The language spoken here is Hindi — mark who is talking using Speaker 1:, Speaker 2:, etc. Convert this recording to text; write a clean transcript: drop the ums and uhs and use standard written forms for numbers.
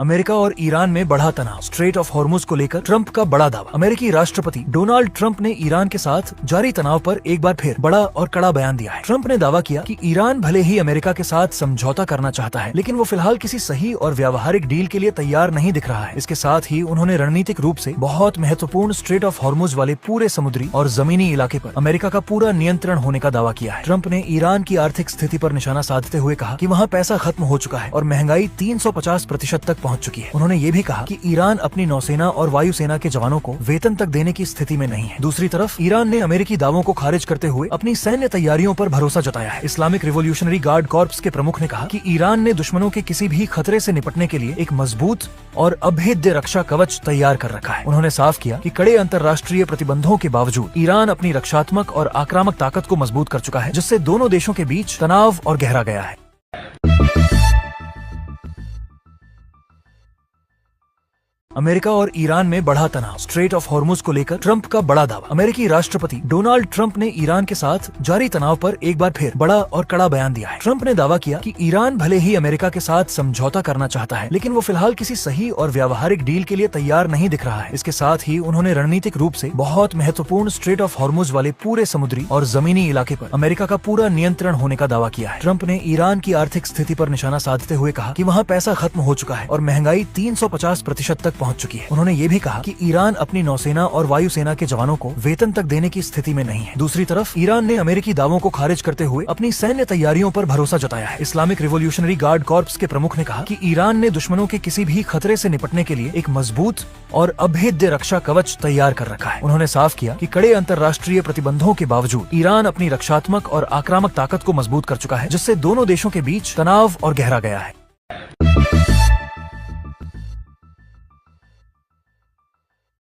Speaker 1: अमेरिका और ईरान में बढ़ा तनाव। स्ट्रेट ऑफ हॉर्मुज को लेकर ट्रंप का बड़ा दावा। अमेरिकी राष्ट्रपति डोनाल्ड ट्रंप ने ईरान के साथ जारी तनाव पर एक बार फिर बड़ा और कड़ा बयान दिया है। ट्रंप ने दावा किया कि ईरान भले ही अमेरिका के साथ समझौता करना चाहता है, लेकिन वो फिलहाल किसी सही और व्यावहारिक डील के लिए तैयार नहीं दिख रहा है। इसके साथ ही उन्होंने रणनीतिक रूप से बहुत महत्वपूर्ण स्ट्रेट ऑफ हॉर्मुज वाले पूरे समुद्री और जमीनी इलाके पर अमेरिका का पूरा नियंत्रण होने का दावा किया है। ट्रंप ने ईरान की आर्थिक स्थिति पर निशाना साधते हुए कहा कि वहाँ पैसा खत्म हो चुका है और महंगाई 350% तक पहुँच चुकी है। उन्होंने ये भी कहा कि ईरान अपनी नौसेना और वायुसेना के जवानों को वेतन तक देने की स्थिति में नहीं है। दूसरी तरफ ईरान ने अमेरिकी दावों को खारिज करते हुए अपनी सैन्य तैयारियों पर भरोसा जताया है। इस्लामिक रिवॉल्यूशनरी गार्ड कॉर्प्स के प्रमुख ने कहा कि ईरान ने दुश्मनों के किसी भी खतरे से निपटने के लिए एक मजबूत और अभेद्य रक्षा कवच तैयार कर रखा है। उन्होंने साफ किया कि कड़े अंतर्राष्ट्रीय प्रतिबंधों के बावजूद ईरान अपनी रक्षात्मक और आक्रामक ताकत को मजबूत कर चुका है, जिससे दोनों देशों के बीच तनाव और गहरा गया है। अमेरिका और ईरान में बढ़ा तनाव। स्ट्रेट ऑफ हॉर्मुज को लेकर ट्रंप का बड़ा दावा। अमेरिकी राष्ट्रपति डोनाल्ड ट्रंप ने ईरान के साथ जारी तनाव पर एक बार फिर बड़ा और कड़ा बयान दिया है। ट्रंप ने दावा किया कि ईरान भले ही अमेरिका के साथ समझौता करना चाहता है, लेकिन वो फिलहाल किसी सही और व्यावहारिक डील के लिए तैयार नहीं दिख रहा है। इसके साथ ही उन्होंने रणनीतिक रूप से बहुत महत्वपूर्ण स्ट्रेट ऑफ हॉर्मुज वाले पूरे समुद्री और जमीनी इलाके पर अमेरिका का पूरा नियंत्रण होने का दावा किया है। ट्रंप ने ईरान की आर्थिक स्थिति पर निशाना साधते हुए कहा कि वहाँ पैसा खत्म हो चुका है और महंगाई 350% तक पहुँच चुकी है। उन्होंने ये भी कहा कि ईरान अपनी नौसेना और वायुसेना के जवानों को वेतन तक देने की स्थिति में नहीं है। दूसरी तरफ ईरान ने अमेरिकी दावों को खारिज करते हुए अपनी सैन्य तैयारियों पर भरोसा जताया है। इस्लामिक रिवॉल्यूशनरी गार्ड कॉर्प्स के प्रमुख ने कहा कि ईरान ने दुश्मनों के किसी भी खतरे से निपटने के लिए एक मजबूत और अभेद्य रक्षा कवच तैयार कर रखा है। उन्होंने साफ किया कि कड़े अंतर्राष्ट्रीय प्रतिबंधों के बावजूद ईरान अपनी रक्षात्मक और आक्रामक ताकत को मजबूत कर चुका है, जिससे दोनों देशों के बीच तनाव और गहरा गया है।